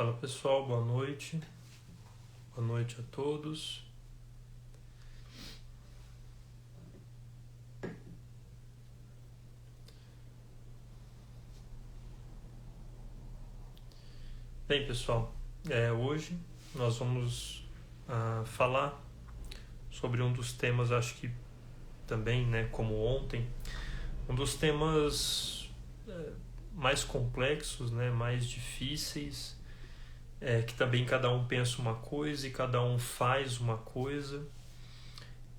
Fala pessoal, boa noite. Boa noite a todos. Bem pessoal, hoje nós vamos falar sobre um dos temas, acho que também, como ontem, um dos temas mais complexos, mais difíceis, que também cada um pensa uma coisa e cada um faz uma coisa.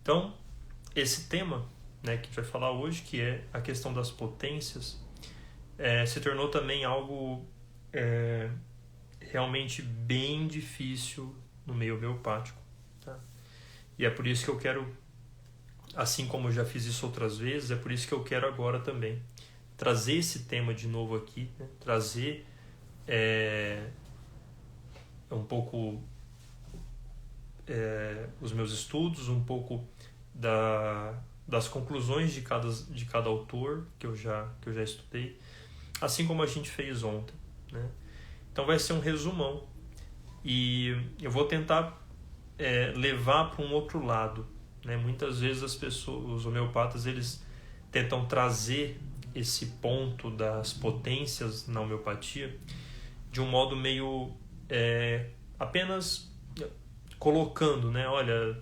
Então, esse tema, que a gente vai falar hoje, que é a questão das potências, se tornou também algo realmente bem difícil no meio homeopático. Tá? E é por isso que eu quero, assim como eu já fiz isso outras vezes, é por isso que eu quero agora também trazer esse tema de novo aqui, trazer um pouco os meus estudos, um pouco das conclusões de cada autor que eu já estudei, assim como a gente fez ontem, né? Então vai ser um resumão e eu vou tentar levar para um outro lado, né? Muitas vezes os homeopatas, eles tentam trazer esse ponto das potências na homeopatia de um modo meio apenas colocando, olha,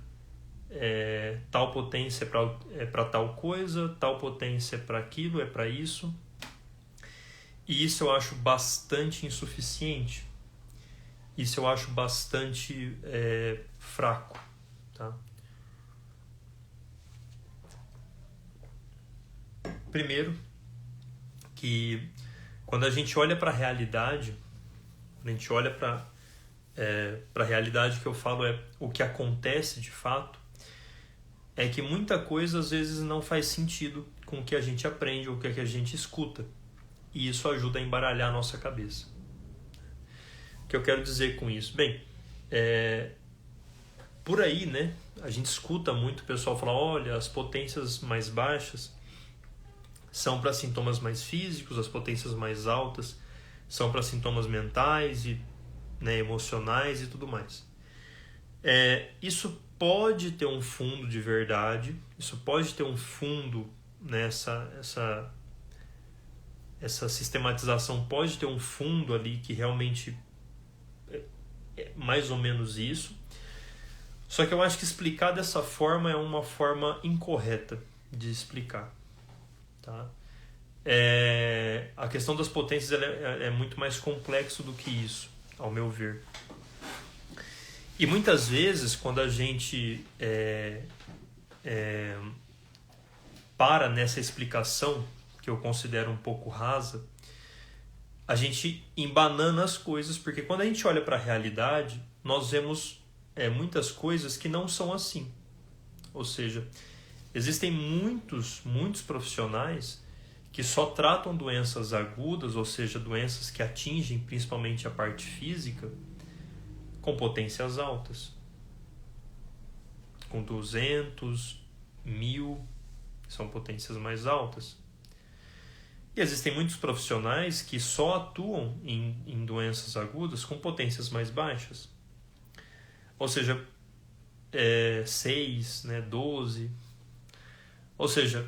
tal potência é para tal coisa, tal potência é para aquilo, é para isso. E isso eu acho bastante insuficiente. Isso eu acho bastante fraco. Tá? Primeiro, que quando a gente olha para a realidade, quando a gente olha para a realidade, que eu falo o que acontece de fato, é que muita coisa às vezes não faz sentido com o que a gente aprende ou o que a gente escuta. E isso ajuda a embaralhar a nossa cabeça. O que eu quero dizer com isso? Bem, por aí, a gente escuta muito o pessoal falar, olha, as potências mais baixas são para sintomas mais físicos, as potências mais altas são para sintomas mentais e emocionais e tudo mais. Isso pode ter um fundo de verdade, isso pode ter um fundo essa sistematização pode ter um fundo ali que realmente é mais ou menos isso. Só que eu acho que explicar dessa forma é uma forma incorreta de explicar. Tá? A questão das potências é muito mais complexo do que isso, ao meu ver. E muitas vezes, quando a gente para nessa explicação, que eu considero um pouco rasa, a gente embanana as coisas, porque quando a gente olha para a realidade, nós vemos muitas coisas que não são assim. Ou seja, existem muitos profissionais que só tratam doenças agudas, ou seja, doenças que atingem principalmente a parte física, com potências altas. Com 200, 1000, são potências mais altas. E existem muitos profissionais que só atuam em doenças agudas com potências mais baixas. Ou seja, 6, 12. Ou seja,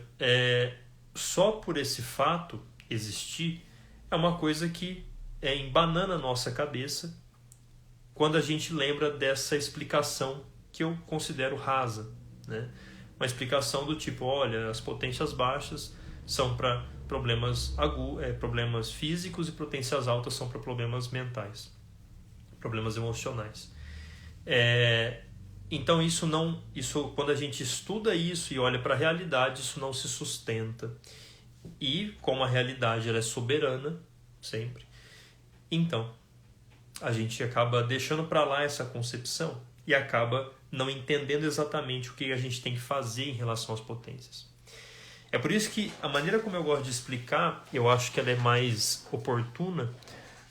só por esse fato existir é uma coisa que embanana a nossa cabeça quando a gente lembra dessa explicação que eu considero rasa. Uma explicação do tipo, olha, as potências baixas são para problemas físicos e potências altas são para problemas mentais, problemas emocionais. Então isso quando a gente estuda isso e olha para a realidade, isso não se sustenta. E como a realidade ela é soberana sempre, então a gente acaba deixando para lá essa concepção e acaba não entendendo exatamente o que a gente tem que fazer em relação às potências. É por isso que a maneira como eu gosto de explicar, eu acho que ela é mais oportuna,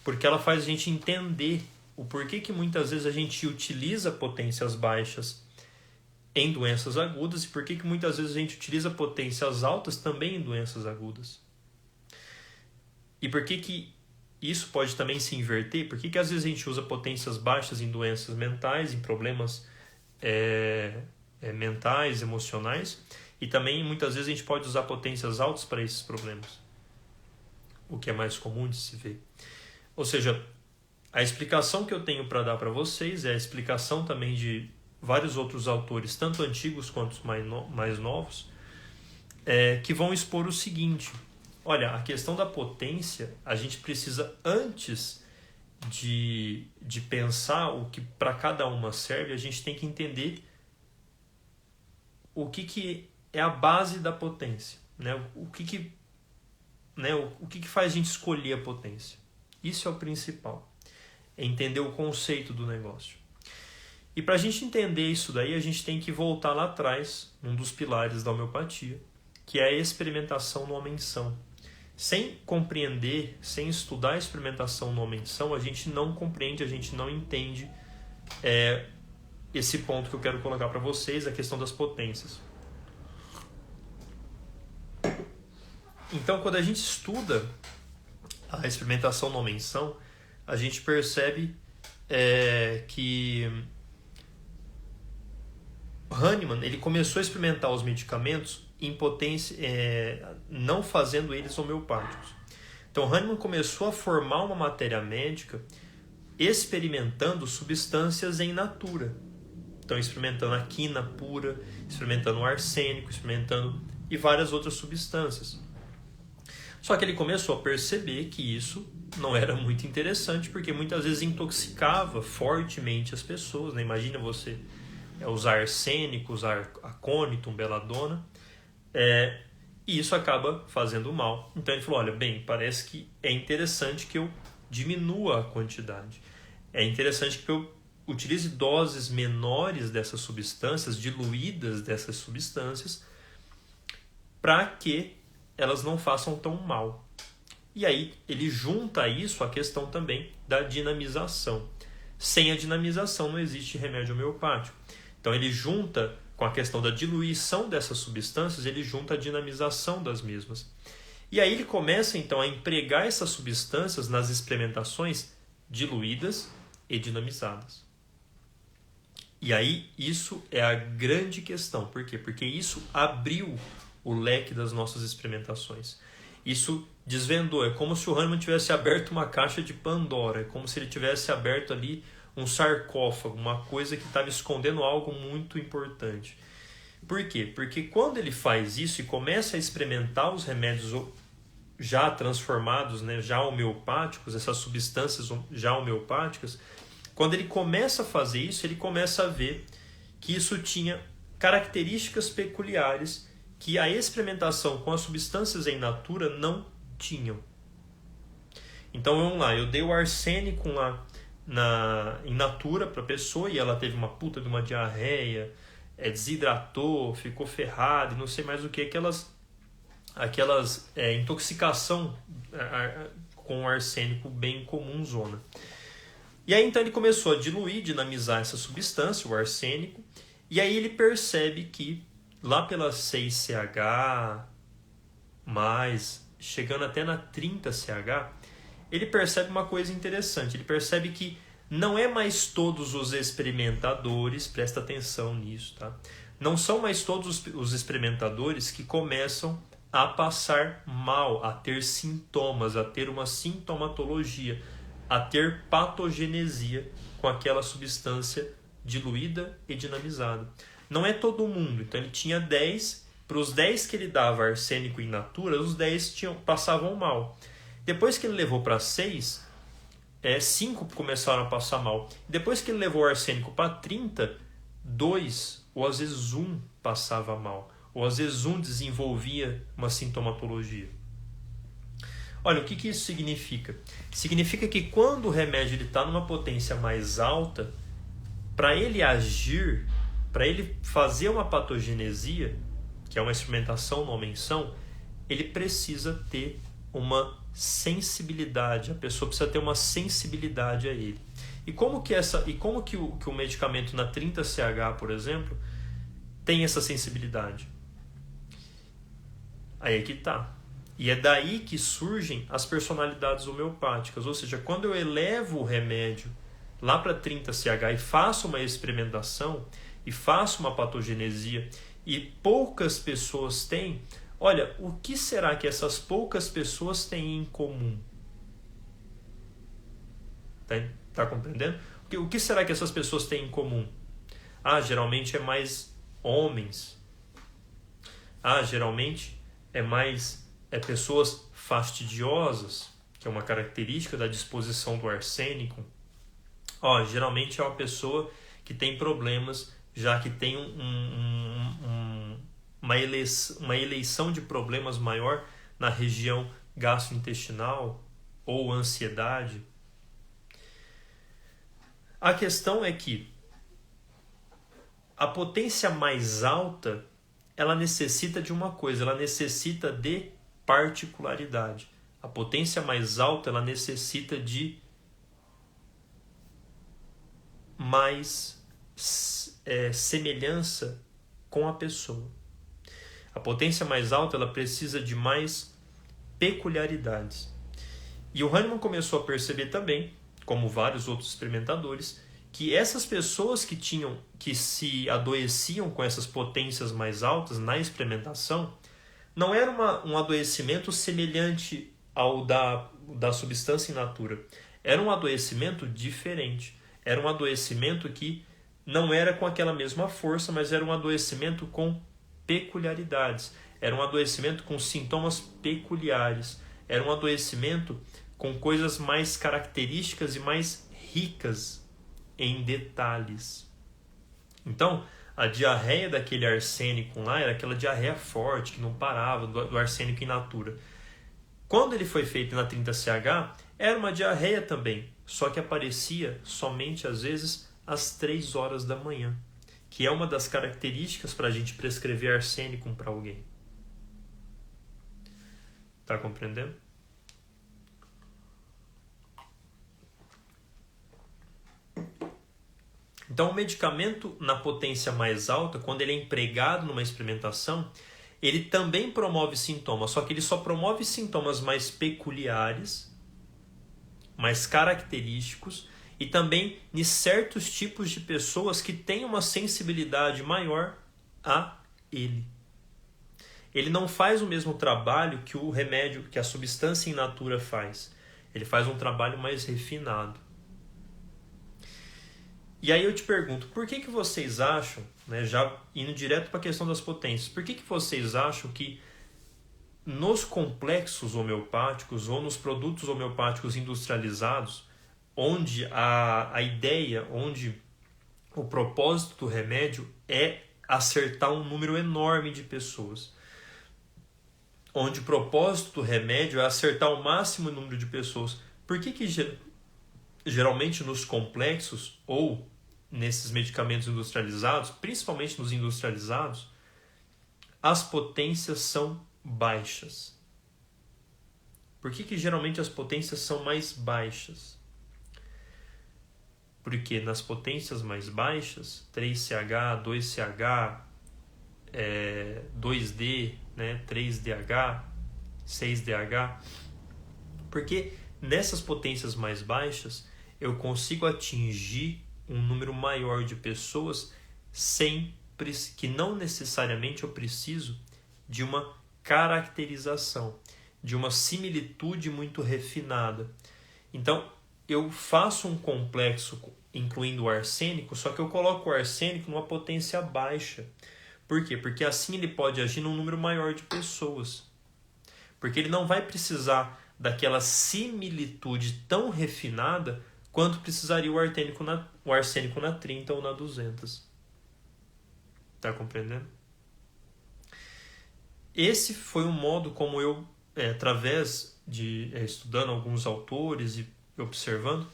porque ela faz a gente entender o porquê que muitas vezes a gente utiliza potências baixas em doenças agudas e porquê que muitas vezes a gente utiliza potências altas também em doenças agudas. E porquê que isso pode também se inverter. Por que às vezes a gente usa potências baixas em doenças mentais, em problemas mentais, emocionais, e também muitas vezes a gente pode usar potências altas para esses problemas, o que é mais comum de se ver. Ou seja, a explicação que eu tenho para dar para vocês é a explicação também de vários outros autores, tanto antigos quanto mais novos, que vão expor o seguinte: olha, a questão da potência, a gente precisa, antes de pensar o que para cada uma serve, a gente tem que entender o que é a base da potência, né? O que faz a gente escolher a potência. Isso é o principal, é entender o conceito do negócio. E para a gente entender isso daí, a gente tem que voltar lá atrás, num dos pilares da homeopatia, que é a experimentação no homem-são. Sem compreender, sem estudar a experimentação no homem-são, a gente não compreende, a gente não entende esse ponto que eu quero colocar para vocês, a questão das potências. Então, quando a gente estuda a experimentação no homem-são, a gente percebe que Hahnemann ele começou a experimentar os medicamentos em potência, não fazendo eles homeopáticos. Então, Hahnemann começou a formar uma matéria médica experimentando substâncias em natura. Então, experimentando a quina pura, experimentando o arsênico, experimentando e várias outras substâncias. Só que ele começou a perceber que isso não era muito interessante, porque muitas vezes intoxicava fortemente as pessoas, né? Imagina você usar arsênico, usar acônitum, beladona, e isso acaba fazendo mal. Então ele falou, olha, bem, parece que é interessante que eu diminua a quantidade. É interessante que eu utilize doses menores dessas substâncias, diluídas dessas substâncias, para que elas não façam tão mal. E aí ele junta isso à questão também da dinamização. Sem a dinamização não existe remédio homeopático. Então ele junta com a questão da diluição dessas substâncias, ele junta a dinamização das mesmas. E aí ele começa então a empregar essas substâncias nas experimentações diluídas e dinamizadas. E aí isso é a grande questão. Por quê? Porque isso abriu o leque das nossas experimentações. Isso desvendou. É como se o Hahnemann tivesse aberto uma caixa de Pandora. É como se ele tivesse aberto ali um sarcófago, uma coisa que estava escondendo algo muito importante. Por quê? Porque quando ele faz isso e começa a experimentar os remédios já transformados, né, já homeopáticos, essas substâncias já homeopáticas, quando ele começa a fazer isso, ele começa a ver que isso tinha características peculiares que a experimentação com as substâncias em natura não tinham. Então vamos lá, eu dei o arsênico lá em natura para a pessoa e ela teve uma puta de uma diarreia, desidratou, ficou ferrada e não sei mais o que, aquelas intoxicação com arsênico bem comum zona. E aí então ele começou a diluir, dinamizar essa substância, o arsênico, e aí ele percebe que lá pela 6CH, chegando até na 30CH, ele percebe uma coisa interessante. Ele percebe que não é mais todos os experimentadores, presta atenção nisso, tá? Não são mais todos os experimentadores que começam a passar mal, a ter sintomas, a ter uma sintomatologia, a ter patogenesia com aquela substância diluída e dinamizada. Não é todo mundo. Então ele tinha 10, para os 10 que ele dava arsênico in natura, os 10 passavam mal. Depois que ele levou para 6, 5 começaram a passar mal. Depois que ele levou o arsênico para 30, 2 ou às vezes 1 passava mal. Ou às vezes 1 desenvolvia uma sintomatologia. Olha, o que isso significa? Significa que quando o remédio está numa potência mais alta, para ele agir, para ele fazer uma patogenesia, que é uma experimentação no homem-são, ele precisa ter uma sensibilidade, a pessoa precisa ter uma sensibilidade a ele. E como que o medicamento na 30CH, por exemplo, tem essa sensibilidade? Aí é que tá. E é daí que surgem as personalidades homeopáticas. Ou seja, quando eu elevo o remédio lá para 30CH e faço uma experimentação e faço uma patogenesia e poucas pessoas têm, olha, o que será que essas poucas pessoas têm em comum? Tá compreendendo? O que será que essas pessoas têm em comum? Geralmente é mais homens. Geralmente é mais pessoas fastidiosas, que é uma característica da disposição do arsênico. Geralmente é uma pessoa que tem problemas, já que tem uma eleição de problemas maior na região gastrointestinal ou ansiedade. A questão é que a potência mais alta, ela necessita de uma coisa, ela necessita de particularidade. A potência mais alta, ela necessita de mais semelhança com a pessoa. A potência mais alta, ela precisa de mais peculiaridades. E o Hahnemann começou a perceber também, como vários outros experimentadores, que essas pessoas que se adoeciam com essas potências mais altas na experimentação não era um adoecimento semelhante ao da substância in natura. Era um adoecimento diferente. Era um adoecimento que não era com aquela mesma força, mas era um adoecimento com peculiaridades. Era um adoecimento com sintomas peculiares. Era um adoecimento com coisas mais características e mais ricas em detalhes. Então, a diarreia daquele arsênico lá era aquela diarreia forte, que não parava, do arsênico in natura. Quando ele foi feito na 30CH, era uma diarreia também, só que aparecia somente às vezes às 3 horas da manhã, que é uma das características para a gente prescrever arsênico para alguém. Tá compreendendo? Então, o medicamento na potência mais alta, quando ele é empregado numa experimentação, ele também promove sintomas, só que ele só promove sintomas mais peculiares, mais característicos, e também em certos tipos de pessoas que têm uma sensibilidade maior a ele. Ele não faz o mesmo trabalho que o remédio, que a substância in natura faz. Ele faz um trabalho mais refinado. E aí eu te pergunto, por que vocês acham, né, já indo direto para a questão das potências, por que vocês acham que nos complexos homeopáticos ou nos produtos homeopáticos industrializados, onde a ideia, onde o propósito do remédio é acertar um número enorme de pessoas, onde o propósito do remédio é acertar o máximo número de pessoas, por que geralmente nos complexos ou nesses medicamentos industrializados, principalmente nos industrializados, as potências são baixas? Por que geralmente as potências são mais baixas? Porque nas potências mais baixas, 3CH, 2CH, 2D, né, 3DH, 6DH, porque nessas potências mais baixas eu consigo atingir um número maior de pessoas que não necessariamente eu preciso de uma caracterização, de uma similitude muito refinada. Então, eu faço um complexo incluindo o arsênico, só que eu coloco o arsênico numa potência baixa. Por quê? Porque assim ele pode agir num número maior de pessoas. Porque ele não vai precisar daquela similitude tão refinada quanto precisaria o arsênico na 30 ou na 200. Tá compreendendo? Esse foi um modo como eu, através de estudando alguns autores e observando,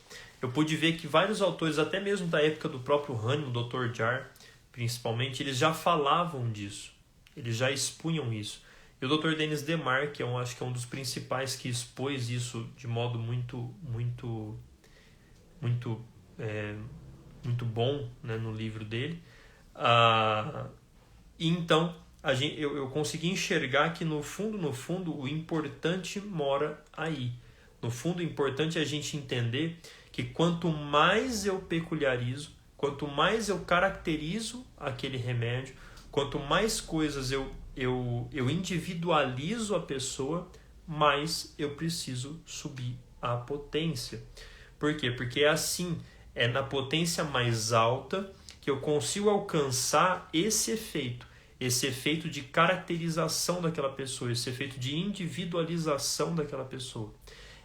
eu pude ver que vários autores, até mesmo da época do próprio Hahnemann, o Dr. Jar, principalmente, eles já falavam disso. Eles já expunham isso. E o Dr. Denis Demark, que eu acho que é um dos principais que expôs isso de modo muito bom, né, no livro dele. E então eu consegui enxergar que no fundo, o importante mora aí. No fundo, o importante é a gente entender que quanto mais eu peculiarizo, quanto mais eu caracterizo aquele remédio, quanto mais coisas eu individualizo a pessoa, mais eu preciso subir a potência. Por quê? Porque é assim, é na potência mais alta que eu consigo alcançar esse efeito de caracterização daquela pessoa, esse efeito de individualização daquela pessoa.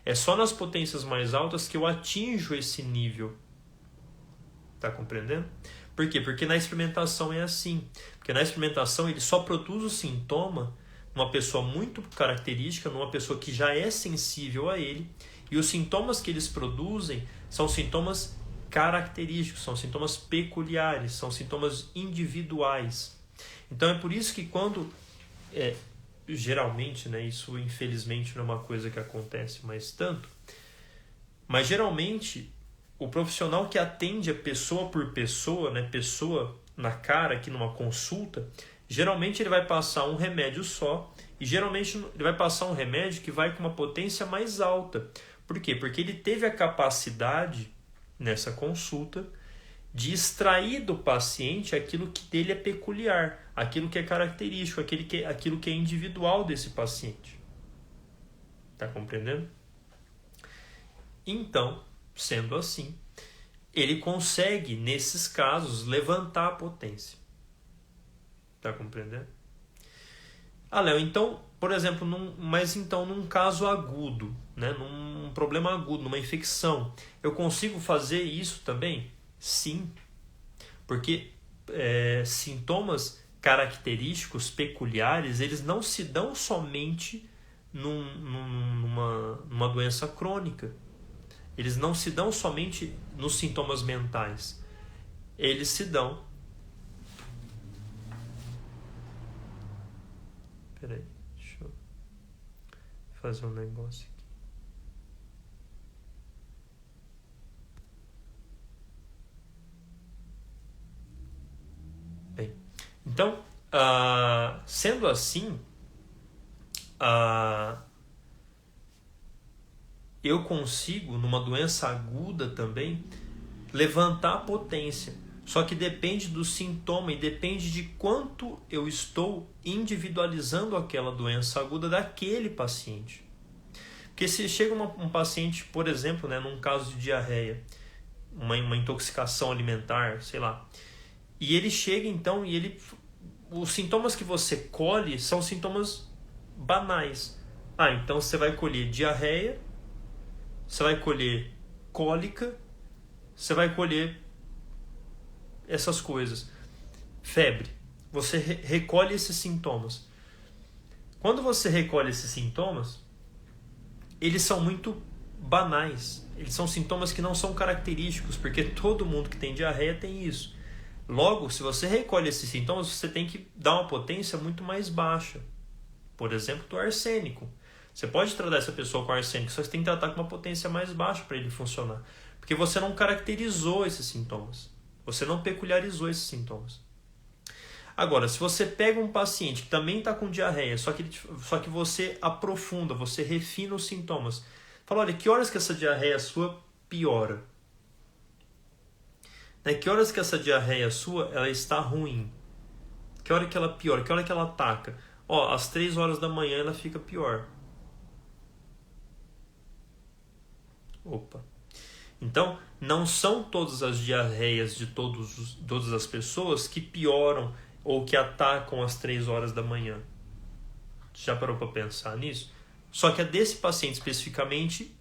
É só nas potências mais altas que eu atinjo esse nível. Tá compreendendo? Por quê? Porque na experimentação é assim. Porque na experimentação ele só produz o sintoma numa pessoa muito característica, numa pessoa que já é sensível a ele, e os sintomas que eles produzem são sintomas característicos, são sintomas peculiares, são sintomas individuais. Então é por isso que quando, geralmente, né, isso infelizmente não é uma coisa que acontece mais tanto, mas geralmente o profissional que atende a pessoa por pessoa, né, pessoa na cara aqui numa consulta, geralmente ele vai passar um remédio só e geralmente ele vai passar um remédio que vai com uma potência mais alta. Por quê? Porque ele teve a capacidade nessa consulta de extrair do paciente aquilo que dele é peculiar, aquilo que é característico, aquilo que é individual desse paciente. Tá compreendendo? Então, sendo assim, ele consegue, nesses casos, levantar a potência. Tá compreendendo? Léo, então, por exemplo, num caso agudo, né, num problema agudo, numa infecção, eu consigo fazer isso também? Sim, porque sintomas característicos, peculiares, eles não se dão somente numa doença crônica. Eles não se dão somente nos sintomas mentais. Eles se dão... Peraí, deixa eu fazer um negócio aqui. Bem, então, sendo assim, eu consigo, numa doença aguda também, levantar a potência. Só que depende do sintoma e depende de quanto eu estou individualizando aquela doença aguda daquele paciente. Porque se chega um paciente, por exemplo, né, num caso de diarreia, uma intoxicação alimentar, sei lá, e ele chega então e os sintomas que você colhe são sintomas banais. Então você vai colher diarreia, você vai colher cólica, você vai colher essas coisas. Febre. Você recolhe esses sintomas. Quando você recolhe esses sintomas, eles são muito banais. Eles são sintomas que não são característicos, porque todo mundo que tem diarreia tem isso. Logo, se você recolhe esses sintomas, você tem que dar uma potência muito mais baixa. Por exemplo, do arsênico. Você pode tratar essa pessoa com arsênico, só que você tem que tratar com uma potência mais baixa para ele funcionar. Porque você não caracterizou esses sintomas. Você não peculiarizou esses sintomas. Agora, se você pega um paciente que também está com diarreia, só que você aprofunda, você refina os sintomas. Fala, olha, que horas que essa diarreia sua piora? Que horas que essa diarreia sua ela está ruim? Que hora que ela piora? Que hora que ela ataca? Às 3 horas da manhã ela fica pior. Opa. Então, não são todas as diarreias de todas as pessoas que pioram ou que atacam às 3 horas da manhã. Já parou para pensar nisso? Só que a desse paciente especificamente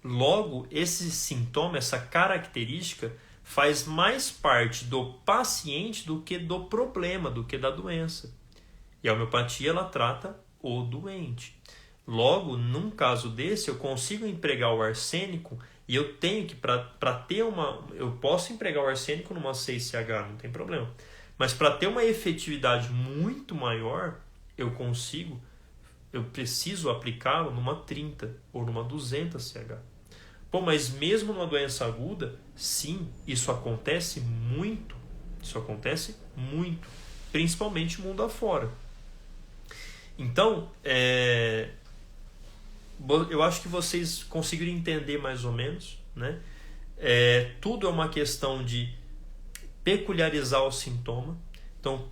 Logo, esse sintoma, essa característica, faz mais parte do paciente do que do problema, do que da doença. E a homeopatia, ela trata o doente. Logo, num caso desse, eu consigo empregar o arsênico e eu tenho que, eu posso empregar o arsênico numa 6CH, não tem problema. Mas para ter uma efetividade muito maior, eu preciso aplicá-lo numa 30 ou numa 200CH. Mas mesmo numa doença aguda, sim, isso acontece muito. Isso acontece muito. principalmente mundo afora. Então, eu acho que vocês conseguiram entender mais ou menos, né? Tudo é uma questão de peculiarizar o sintoma. Então,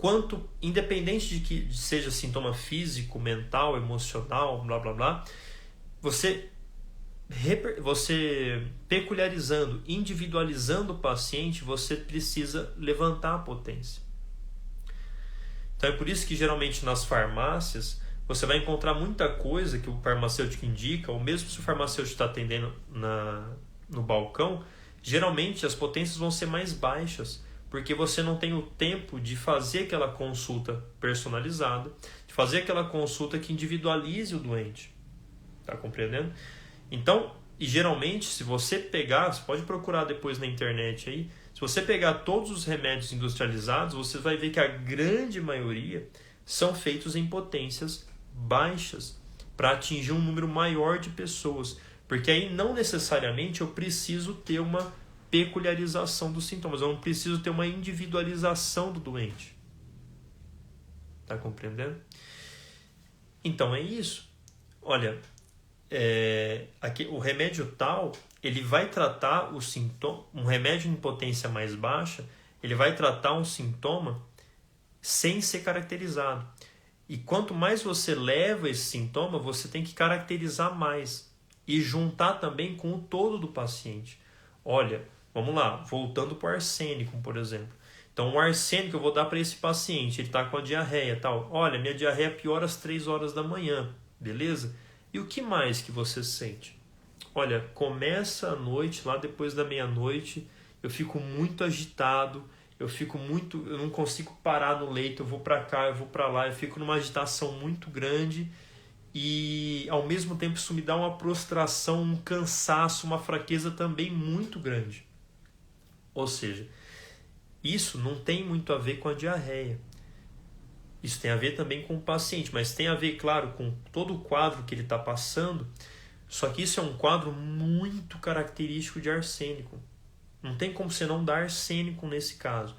independente de que seja sintoma físico, mental, emocional, blá blá blá, você peculiarizando, individualizando o paciente, você precisa levantar a potência. Então é por isso que geralmente nas farmácias você vai encontrar muita coisa que o farmacêutico indica, ou mesmo se o farmacêutico está atendendo no balcão, geralmente as potências vão ser mais baixas, porque você não tem o tempo de fazer aquela consulta personalizada, de fazer aquela consulta que individualize o doente. Tá compreendendo? Então, e geralmente, se você pegar, você pode procurar depois na internet aí, se você pegar todos os remédios industrializados, você vai ver que a grande maioria são feitos em potências baixas, para atingir um número maior de pessoas. Porque aí não necessariamente eu preciso ter uma peculiarização dos sintomas, eu não preciso ter uma individualização do doente. Tá compreendendo? Então é isso. Olha, aqui, o remédio tal, ele vai tratar o sintoma, um remédio em potência mais baixa, ele vai tratar um sintoma sem ser caracterizado. E quanto mais você leva esse sintoma, você tem que caracterizar mais e juntar também com o todo do paciente. Olha, vamos lá, voltando para o arsênico, por exemplo. Então, o arsênico eu vou dar para esse paciente, ele está com a diarreia, tal. Olha, minha diarreia piora às 3 horas da manhã, beleza? E o que mais que você sente? Olha, começa a noite, lá depois da meia-noite, eu fico muito agitado, eu não consigo parar no leito, eu vou para cá, eu vou para lá, eu fico numa agitação muito grande e ao mesmo tempo isso me dá uma prostração, um cansaço, uma fraqueza também muito grande. Ou seja, isso não tem muito a ver com a diarreia. Isso tem a ver também com o paciente, mas tem a ver, claro, com todo o quadro que ele está passando, só que isso é um quadro muito característico de arsênico. Não tem como você não dar arsênico nesse caso.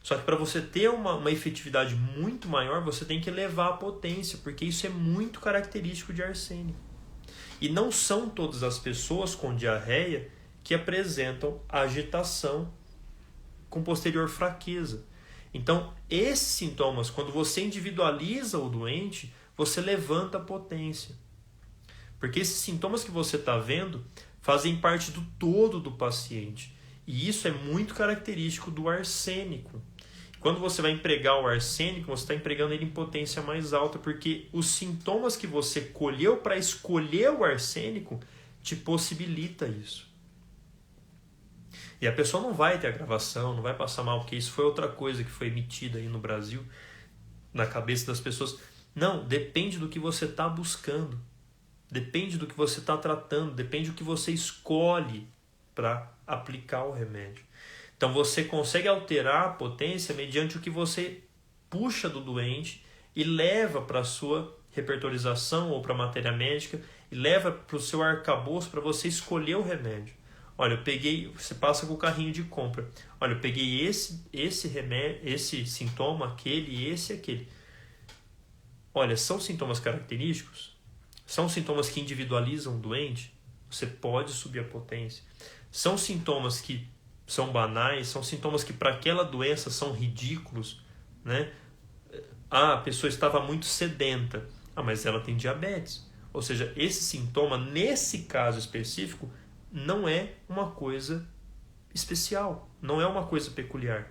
Só que para você ter uma efetividade muito maior, você tem que elevar a potência, porque isso é muito característico de arsênico. E não são todas as pessoas com diarreia que apresentam agitação com posterior fraqueza. Então, esses sintomas, quando você individualiza o doente, você levanta a potência. Porque esses sintomas que você está vendo fazem parte do todo do paciente. E isso é muito característico do arsênico. Quando você vai empregar o arsênico, você está empregando ele em potência mais alta, porque os sintomas que você colheu para escolher o arsênico te possibilita isso. E a pessoa não vai ter agravação, não vai passar mal, porque isso foi outra coisa que foi emitida aí no Brasil, na cabeça das pessoas. Não, depende do que você está buscando. Depende do que você está tratando, depende do que você escolhe para aplicar o remédio. Então você consegue alterar a potência mediante o que você puxa do doente e leva para a sua repertorização ou para a matéria médica e leva para o seu arcabouço para você escolher o remédio. Olha, eu peguei, você passa com o carrinho de compra. Olha, eu peguei esse remédio, esse sintoma, aquele, esse e aquele. Olha, são sintomas característicos? São sintomas que individualizam o doente? Você pode subir a potência. São sintomas que são banais, são sintomas que para aquela doença são ridículos, né? A pessoa estava muito sedenta, mas ela tem diabetes. Ou seja, esse sintoma, nesse caso específico, não é uma coisa especial, não é uma coisa peculiar.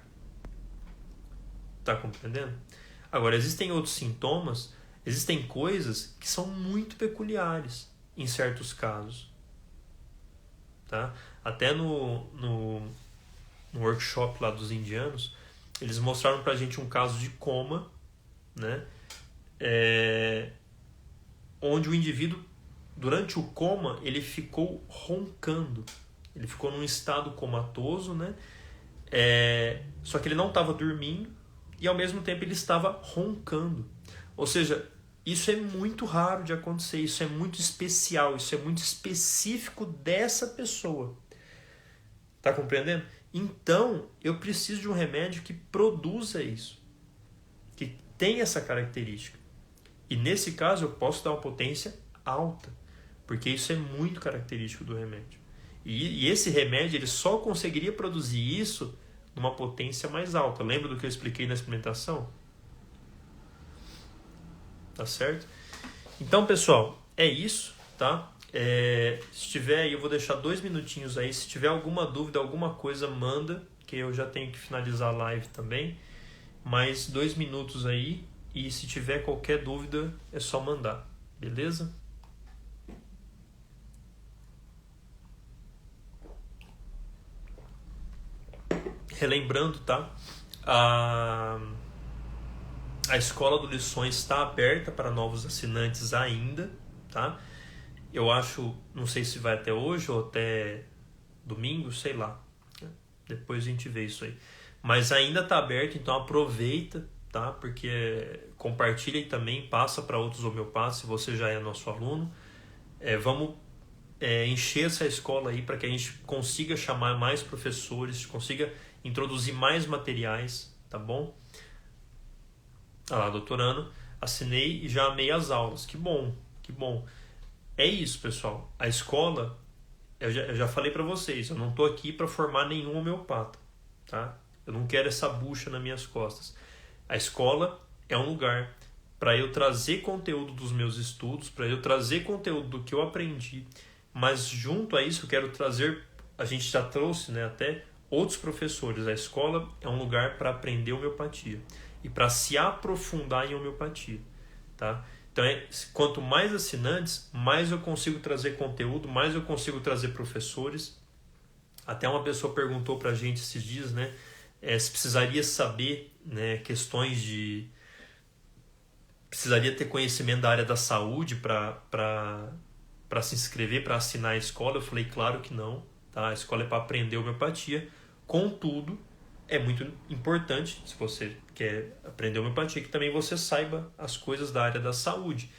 Tá compreendendo? Agora, existem outros sintomas, existem coisas que são muito peculiares em certos casos. Tá? Até no workshop lá dos indianos, eles mostraram pra gente um caso de coma, né? Onde o indivíduo, durante o coma, ele ficou roncando. Ele ficou num estado comatoso, né? Só que ele não estava dormindo e ao mesmo tempo ele estava roncando. Ou seja, isso é muito raro de acontecer, isso é muito especial, isso é muito específico dessa pessoa. Tá compreendendo? Então, eu preciso de um remédio que produza isso. que tem essa característica. E nesse caso eu posso dar uma potência alta, porque isso é muito característico do remédio. E esse remédio ele só conseguiria produzir isso numa potência mais alta. Lembra do que eu expliquei na experimentação? Tá certo? Então, pessoal, é isso, tá? Se tiver aí, eu vou deixar 2 minutinhos aí. Se tiver alguma dúvida, alguma coisa, manda, que eu já tenho que finalizar a live também. Mais 2 minutos aí. E se tiver qualquer dúvida, é só mandar. Beleza? Relembrando, tá? A escola do Lições está aberta para novos assinantes ainda, tá? Eu acho, não sei se vai até hoje ou até domingo, sei lá. Depois a gente vê isso aí. Mas ainda está aberto, então aproveita, tá? Porque compartilha e também passa para outros homeopatas, se você já é nosso aluno. Vamos encher essa escola aí para que a gente consiga chamar mais professores, consiga introduzir mais materiais, tá bom? Ah lá, doutorando, assinei e já amei as aulas. Que bom, que bom. É isso, pessoal. A escola, eu já falei para vocês, eu não tô aqui para formar nenhum homeopata, tá? Eu não quero essa bucha nas minhas costas. A escola é um lugar para eu trazer conteúdo dos meus estudos, para eu trazer conteúdo do que eu aprendi, mas junto a isso eu quero trazer, a gente já trouxe, né, até outros professores. A escola é um lugar para aprender homeopatia e para se aprofundar em homeopatia, tá? Então, quanto mais assinantes, mais eu consigo trazer conteúdo, mais eu consigo trazer professores. Até uma pessoa perguntou para a gente esses dias, né, se precisaria saber, né, questões de... Precisaria ter conhecimento da área da saúde para se inscrever, para assinar a escola. Eu falei, claro que não, tá? A escola é para aprender homeopatia. Contudo, é muito importante, se você quer aprender homeopatia, que também você saiba as coisas da área da saúde.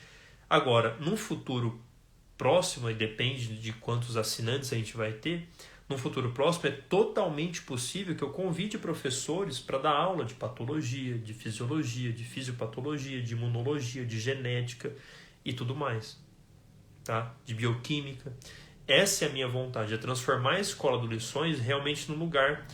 Agora, num futuro próximo, e depende de quantos assinantes a gente vai ter, num futuro próximo é totalmente possível que eu convide professores para dar aula de patologia, de fisiologia, de fisiopatologia, de imunologia, de genética e tudo mais, tá? De bioquímica. Essa é a minha vontade, é transformar a escola do Lições realmente num lugar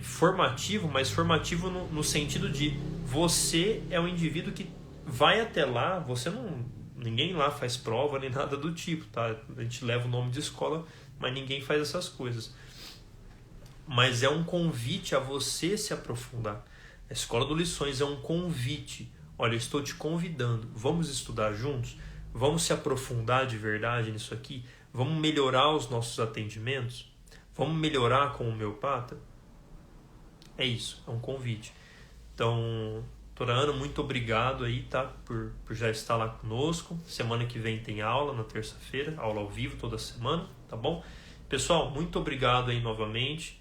formativo, mas formativo no sentido de você é um indivíduo que vai até lá, você não... Ninguém lá faz prova nem nada do tipo, tá? A gente leva o nome de escola, mas ninguém faz essas coisas. Mas é um convite a você se aprofundar. A escola do Lições é um convite. Olha, eu estou te convidando. Vamos estudar juntos? Vamos se aprofundar de verdade nisso aqui? Vamos melhorar os nossos atendimentos? Vamos melhorar com o homeopata? É isso, é um convite. Então, doutora Ana, muito obrigado aí, tá? Por já estar lá conosco. Semana que vem tem aula, na terça-feira, aula ao vivo toda semana, tá bom? Pessoal, muito obrigado aí novamente.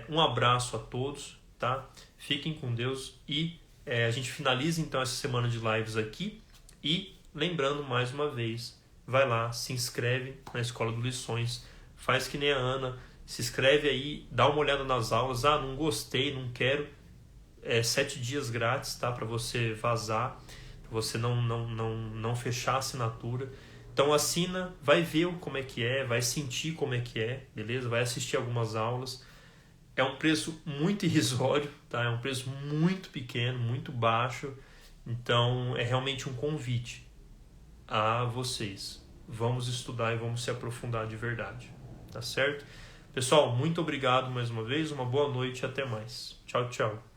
Um abraço a todos, tá? Fiquem com Deus e a gente finaliza então essa semana de lives aqui. E lembrando mais uma vez, vai lá, se inscreve na Escola do Lições, faz que nem a Ana, se inscreve aí, dá uma olhada nas aulas. Ah, não gostei, não quero. 7 dias grátis, tá? Para você vazar, para você não fechar a assinatura. Então assina, vai ver como é que é, vai sentir como é que é, beleza? Vai assistir algumas aulas. É um preço muito irrisório, tá? É um preço muito pequeno, muito baixo. Então é realmente um convite a vocês. Vamos estudar e vamos se aprofundar de verdade, tá certo? Pessoal, muito obrigado mais uma vez, uma boa noite e até mais. Tchau, tchau.